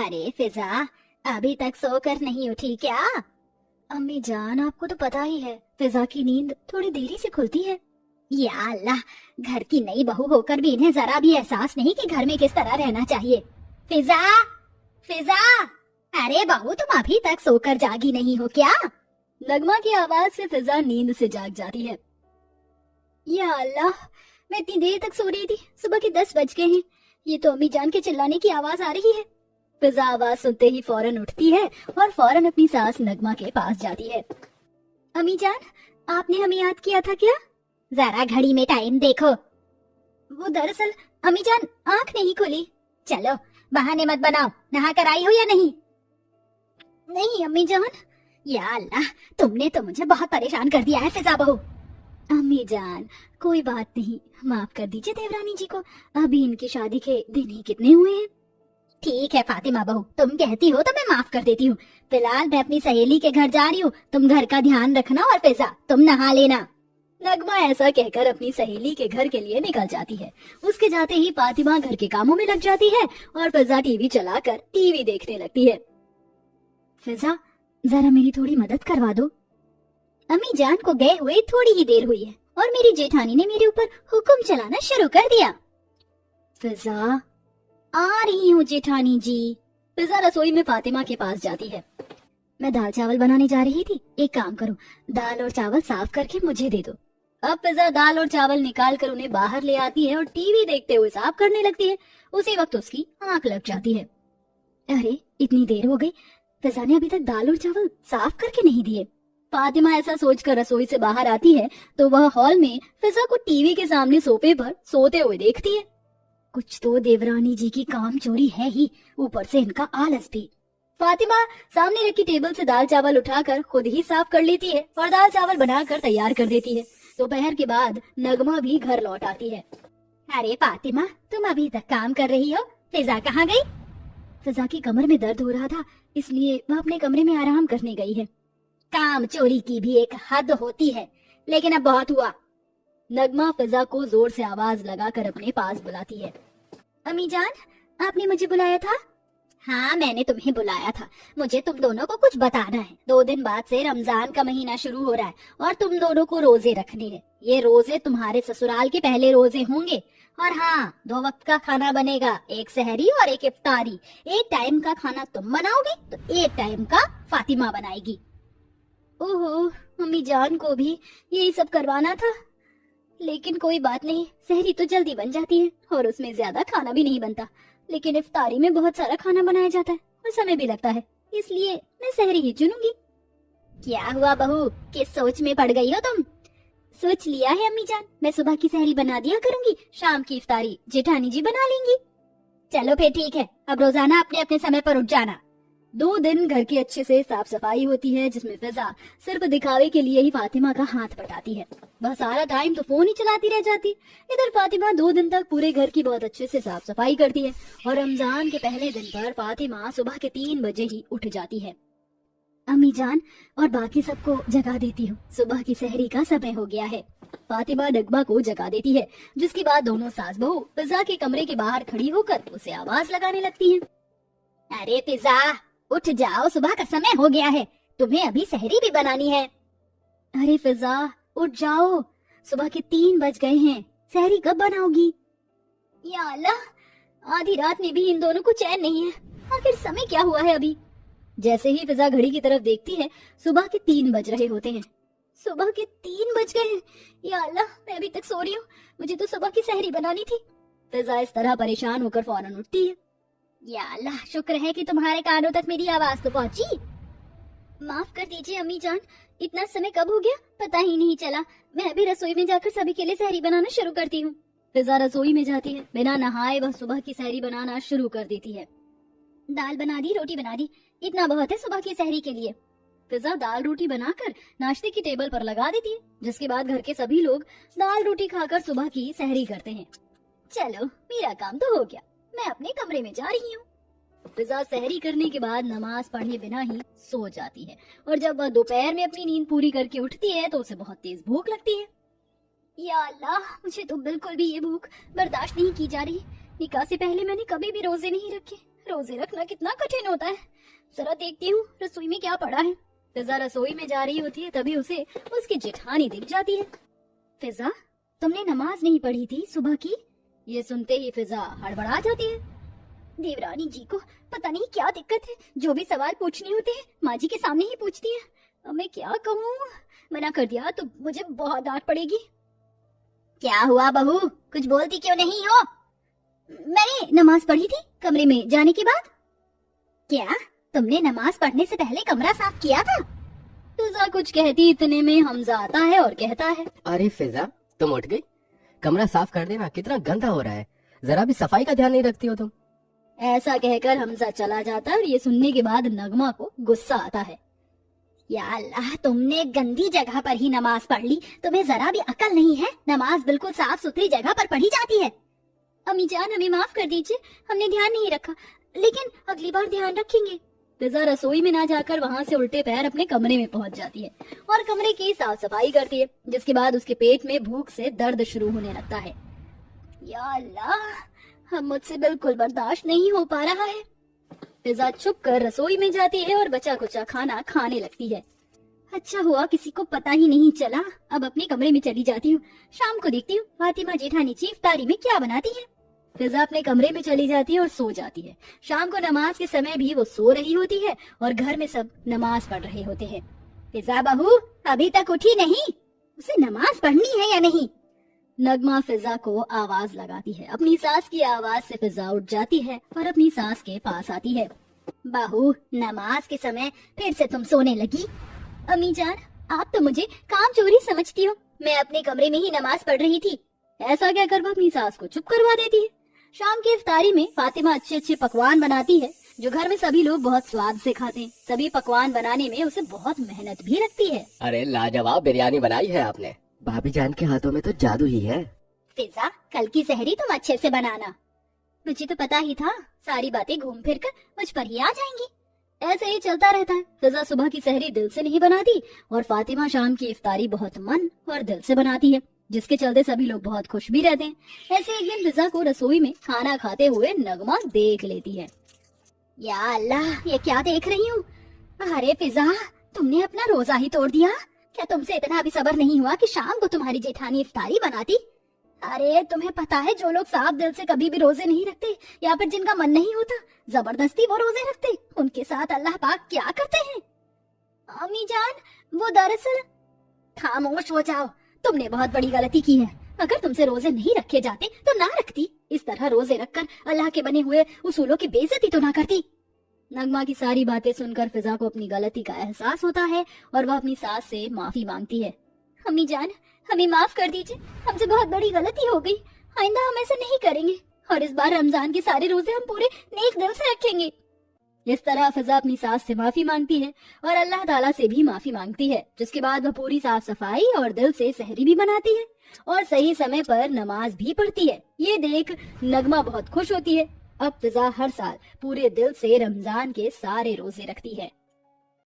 अरे फिजा, अभी तक सोकर नहीं उठी क्या? अम्मी जान, आपको तो पता ही है फिजा की नींद थोड़ी देरी से खुलती है। या अल्लाह, घर की नई बहू होकर भी इन्हें जरा भी एहसास नहीं कि घर में किस तरह रहना चाहिए। फिजा, फिजा, अरे बहू तुम अभी तक सोकर जागी नहीं हो क्या? नगमा की आवाज से फिजा नींद से जाग जाती है। या अल्लाह, मैं इतनी देर तक सो रही थी, सुबह के 10 बज गए हैं। ये तो अम्मी जान के चिल्लाने की आवाज आ रही है। फिजा आवाज सुनते ही फौरन उठती है और फौरन अपनी सास नगमा के पास जाती है। अम्मी जान, आपने हमें याद किया था क्या? जरा घड़ी में टाइम देखो। वो दरअसल अम्मी जान आंख नहीं खुली। चलो बहाने मत बनाओ, नहा कर आई हो या नहीं? नहीं अम्मी जान। या अल्लाह, तुमने तो मुझे बहुत परेशान कर दिया है फिजा बहू। अम्मी जान कोई बात नहीं, माफ कर दीजिए देवरानी जी को, अभी इनकी शादी के दिन ही कितने हुए हैं। ठीक है फातिमा बहू, तुम कहती हो तो मैं माफ कर देती हूँ। फिलहाल मैं अपनी सहेली के घर जा रही हूँ, तुम घर का ध्यान रखना और फिजा तुम नहा लेना। नगमा ऐसा कहकर अपनी सहेली के घर के लिए निकल जाती है। उसके जाते ही फातिमा घर के कामों में लग जाती है और फिजा टीवी चलाकर टीवी देखने लगती है। फिजा, जरा मेरी थोड़ी मदद करवा दो। अम्मी जान को गए हुए थोड़ी ही देर हुई है और मेरी जेठानी ने मेरे ऊपर हुक्म चलाना शुरू कर दिया। फिजा, आ रही हूँ जेठानी जी। फिजा रसोई में फातिमा के पास जाती है। मैं दाल चावल बनाने जा रही थी, एक काम करो, दाल और चावल साफ करके मुझे दे दो। अब फिजा दाल और चावल निकाल कर उन्हें बाहर ले आती है और टीवी देखते हुए साफ करने लगती है। उसी वक्त उसकी आंख लग जाती है। अरे इतनी देर हो गई, फिजा ने अभी तक दाल और चावल साफ करके नहीं दिए। फातिमा ऐसा सोचकर रसोई से बाहर आती है तो वह हॉल में फिजा को टीवी के सामने सोफे पर सोते हुए देखती है। कुछ तो देवरानी जी की काम चोरी है ही, ऊपर से इनका आलस भी। फातिमा सामने रखी टेबल से दाल चावल उठाकर खुद ही साफ कर लेती है और दाल चावल बनाकर तैयार कर देती है। दोपहर के बाद नगमा भी घर लौट आती है। अरे फातिमा, तुम अभी तक काम कर रही हो, फिजा कहाँ गई? फिजा की कमर में दर्द हो रहा था, इसलिए वह अपने कमरे में आराम करने गई है। काम चोरी की भी एक हद होती है, लेकिन अब बहुत हुआ। नगमा फिजा को जोर से आवाज लगाकर अपने पास बुलाती है। अम्मी जान, आपने मुझे बुलाया था? हाँ, मैंने तुम्हें बुलाया था, मुझे तुम दोनों को कुछ बताना है। 2 दिन बाद से रमजान का महीना शुरू हो रहा है और तुम दोनों को रोजे रखने हैं। ये रोजे तुम्हारे ससुराल के पहले रोजे होंगे। और हाँ, 2 वक्त का खाना बनेगा, एक सहरी और एक इफ्तारी। एक टाइम का खाना तुम बनाओगे तो एक टाइम का फातिमा बनाएगी। ओहो, मम्मी जान को भी यही सब करवाना था, लेकिन कोई बात नहीं, सहरी तो जल्दी बन जाती है और उसमें ज्यादा खाना भी नहीं बनता। लेकिन इफ्तारी में बहुत सारा खाना बनाया जाता है और समय भी लगता है, इसलिए मैं सहरी ही चुनूंगी। क्या हुआ बहू, किस सोच में पड़ गई हो तुम? सोच लिया है अम्मी जान, मैं सुबह की सहरी बना दिया करूंगी, शाम की इफ्तारी जेठानी जी बना लेंगी। चलो फिर ठीक है, अब रोजाना अपने अपने समय पर उठ जाना। 2 दिन घर की अच्छे से साफ सफाई होती है, जिसमें फिजा सिर्फ दिखावे के लिए ही फातिमा का हाथ बटाती है। वह सारा टाइम तो फोन ही चलाती रह जाती। इधर फातिमा 2 दिन तक पूरे घर की बहुत अच्छे से साफ सफाई करती है और रमजान के पहले दिन पर फातिमा सुबह के 3 बजे ही उठ जाती है। अम्मी जान और बाकी सबको जगा देती हूँ, सुबह की सहरी का समय हो गया है। फातिमा नगमा को जगा देती है, जिसके बाद दोनों सास बहू फिजा के कमरे के बाहर खड़ी होकर उसे आवाज लगाने लगती है। अरे फिजा, उठ जाओ, सुबह का समय हो गया है, तुम्हें अभी सहरी भी बनानी है। अरे फिजा उठ जाओ, सुबह के 3 बज गए हैं, सहरी कब बनाओगी? या अल्लाह, आधी रात में भी इन दोनों को चैन नहीं है, आखिर समय क्या हुआ है अभी? जैसे ही फिजा घड़ी की तरफ देखती है, सुबह के 3 बज रहे होते हैं। सुबह के 3 बज गए हैं, या अल्लाह, मैं अभी तक सो रही हूँ, मुझे तो सुबह की सहरी बनानी थी। फिजा इस तरह परेशान होकर फौरन उठती है। या अल्लाह, शुक्र है कि तुम्हारे कानों तक मेरी आवाज तो पहुंची। माफ कर दीजिए अम्मी जान, इतना समय कब हो गया पता ही नहीं चला। मैं अभी रसोई में जाकर सभी के लिए सहरी बनाना शुरू करती हूँ। फिजा रसोई में जाती है, बिना नहाए वह सुबह की सहरी बनाना शुरू कर देती है। दाल बना दी, रोटी बना दी, इतना बहुत है सुबह की सहरी के लिए। फिजा दाल रोटी बनाकर नाश्ते की टेबल पर लगा देती है, जिसके बाद घर के सभी लोग दाल रोटी खाकर सुबह की सहरी करते हैं। चलो, मेरा काम तो हो गया, मैं अपने कमरे में जा रही हूँ। फिजा सहरी करने के बाद नमाज पढ़े बिना ही सो जाती है और जब वह दोपहर में अपनी नींद पूरी करके उठती है तो उसे बहुत तेज भूख लगती है। या अल्लाह, मुझे तो बिल्कुल भी ये भूख बर्दाश्त नहीं की जा रही। निकाह से पहले मैंने कभी भी रोजे नहीं रखे, रोजे रखना कितना कठिन होता है। जरा देखती हूँ रसोई में क्या पड़ा है। फिजा रसोई में जा रही होती है, तभी उसे उसकी जेठानी दिख जाती है। फिजा, तुमने नमाज नहीं पढ़ी थी सुबह की? ये सुनते ही फिजा हड़बड़ा जाती है। देवरानी जी को पता नहीं क्या दिक्कत है, जो भी सवाल पूछने होते हैं माँ जी के सामने ही पूछती है। अब मैं क्या कहूँ, मना कर दिया तो मुझे बहुत डांट पड़ेगी। क्या हुआ बहू, कुछ बोलती क्यों नहीं हो? मैंने नमाज पढ़ी थी कमरे में जाने के बाद। क्या तुमने नमाज पढ़ने से पहले कमरा साफ किया था? फिजा कुछ कहती, इतने में हमजा आता है और कहता है, अरे फिजा, तुम उठ गई? कमरा साफ कर देना, कितना गंदा हो रहा है, जरा भी सफाई का ध्यान नहीं रखती हो तुम। ऐसा कहकर हमजा चला जाता है और ये सुनने के बाद नगमा को गुस्सा आता है। या अल्लाह, तुमने गंदी जगह पर ही नमाज पढ़ ली, तुम्हें जरा भी अकल नहीं है। नमाज बिल्कुल साफ सुथरी जगह पर पढ़ी जाती है। अम्मी जान, हमें माफ कर दीजिए, हमने ध्यान नहीं रखा, लेकिन अगली बार ध्यान रखेंगे। फिजा रसोई में ना जाकर वहाँ से उल्टे पैर अपने कमरे में पहुँच जाती है और कमरे की साफ सफाई करती है, जिसके बाद उसके पेट में भूख से दर्द शुरू होने लगता है। या अल्लाह, अब मुझसे बिल्कुल बर्दाश्त नहीं हो पा रहा है। फिजा चुप कर रसोई में जाती है और बचा कुचा खाना खाने लगती है। अच्छा हुआ किसी को पता ही नहीं चला। अब अपने कमरे में चली जाती हूँ, शाम को देखती हूँ फातिमा जेठानी जी इफ्तारी में क्या बनाती है। फिजा अपने कमरे में चली जाती है और सो जाती है। शाम को नमाज के समय भी वो सो रही होती है और घर में सब नमाज पढ़ रहे होते हैं। फिजा बहू, अभी तक उठी नहीं? उसे नमाज पढ़नी है या नहीं? नगमा फिजा को आवाज लगाती है। अपनी सास की आवाज से फिजा उठ जाती है और अपनी सास के पास आती है। बहू, नमाज के समय फिर से तुम सोने लगी? अम्मी जान, आप तो मुझे काम चोरी समझती हो, मैं अपने कमरे में ही नमाज पढ़ रही थी। ऐसा कहकर वो अपनी सास को चुप करवा देती है। शाम की इफ्तारी में फातिमा अच्छे अच्छे पकवान बनाती है, जो घर में सभी लोग बहुत स्वाद से खाते हैं। सभी पकवान बनाने में उसे बहुत मेहनत भी लगती है। अरे लाजवाब बिरयानी बनाई है आपने, भाभी जान के हाथों में तो जादू ही है। फिजा, कल की सहरी तुम अच्छे से बनाना। मुझे तो पता ही था सारी बातें घूम फिर कर मुझ पर ही आ जाएंगी। ऐसे ही चलता रहता है। फिजा सुबह की सहरी दिल से नहीं बनाती और फातिमा शाम की इफ्तारी बहुत मन और दिल से बनाती है, जिसके चलते सभी लोग बहुत खुश भी रहते हैं। ऐसे एक दिन फिजा को रसोई में खाना खाते हुए नगमा देख लेती है। या अल्लाह, ये क्या देख रही हूँ? अरे फिजा, तुमने अपना रोजा ही तोड़ दिया। क्या तुमसे इतना भी सब्र नहीं हुआ कि शाम को तुम्हारी जेठानी इफ्तारी बनाती? अरे तुम्हें पता है, जो लोग साफ दिल से कभी भी रोजे नहीं रखते या फिर जिनका मन नहीं होता, जबरदस्ती वो रोजे रखते, उनके साथ अल्लाह पाक क्या करते हैं? अम्मी जान, वो दरअसल। खामोश हो जाओ, तुमने बहुत बड़ी गलती की है। अगर तुमसे रोजे नहीं रखे जाते तो ना रखती। इस तरह रोजे रखकर अल्लाह के बने हुए उसूलों की बेइज्जती तो ना करती। नगमा की सारी बातें सुनकर फिजा को अपनी गलती का एहसास होता है और वह अपनी सास से माफी मांगती है। अम्मी जान, हमें माफ कर दीजिए, हमसे बहुत बड़ी गलती हो गई। आइंदा हम ऐसा नहीं करेंगे और इस बार रमजान के सारे रोजे हम पूरे नेक दिल से रखेंगे। इस तरह फिजा अपनी सास से माफी मांगती है और अल्लाह ताला से भी माफी मांगती है, जिसके बाद वह पूरी साफ सफाई और दिल से सहरी भी बनाती है और सही समय पर नमाज भी पढ़ती है। ये देख नगमा बहुत खुश होती है। अब फिजा हर साल पूरे दिल से रमजान के सारे रोजे रखती है।